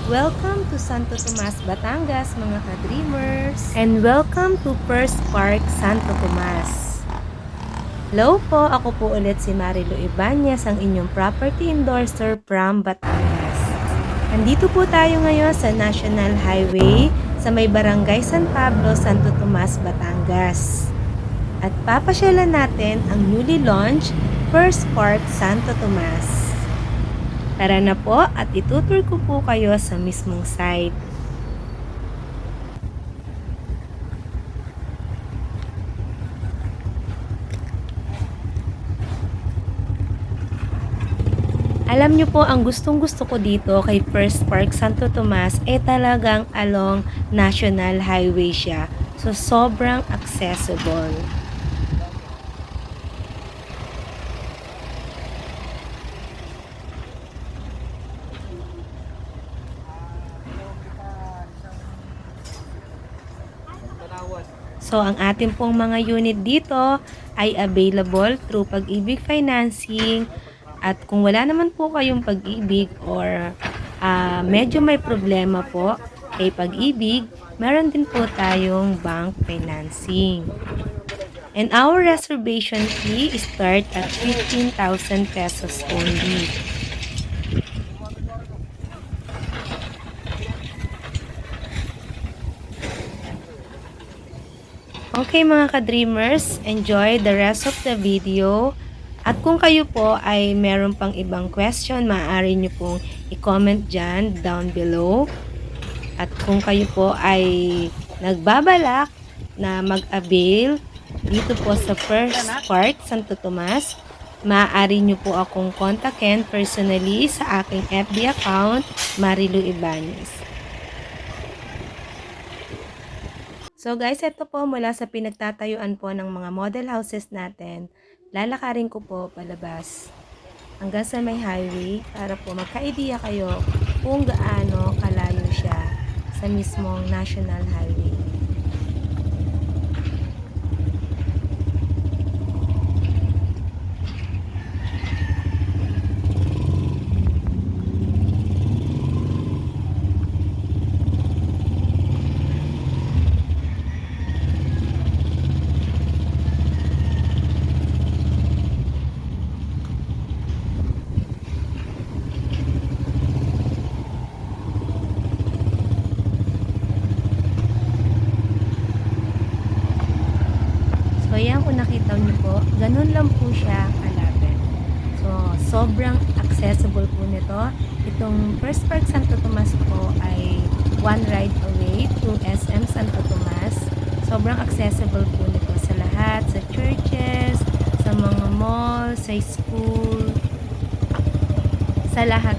Welcome to Santo Tomas, Batangas mga ka-dreamers! And welcome to First Park, Santo Tomas. Hello po, ako po ulit si Marilu Ibanez, ang inyong property endorser from Batangas. Nandito po tayo ngayon sa National Highway sa may Barangay San Pablo, Santo Tomas, Batangas. At papasyalan natin ang newly launched First Park, Santo Tomas. Tara na po at itutur ko po kayo sa mismong site. Alam nyo po, ang gustong-gusto ko dito kay First Park Santo Tomas talagang along National Highway siya. So, sobrang accessible. So, ang ating pong mga unit dito ay available through Pag-ibig Financing. At kung wala naman po kayong Pag-ibig or medyo may problema po kay Pag-ibig, meron din po tayong bank financing. And our reservation fee start at 15,000 pesos only. Okay mga ka-dreamers, enjoy the rest of the video. At kung kayo po ay meron pang ibang question, maaari nyo pong i-comment dyan down below. At kung kayo po ay nagbabalak na mag-avail dito po sa First Park, Santo Tomas, maaari nyo po akong kontakin personally sa aking FB account, Marilu Ibanez. So guys, ito po mula sa pinagtatayuan po ng mga model houses natin, lalakarin ko po palabas hanggang sa may highway para po magka-idea kayo kung gaano kalayo siya sa mismong National Highway. So, yan kung nakita niyo po, ganun lang po siya kalapit. So, sobrang accessible po nito. Itong First Park Santo Tomas po ay one ride away to SM Santo Tomas. Sobrang accessible po nito sa lahat, sa churches, sa mga mall, sa school, sa lahat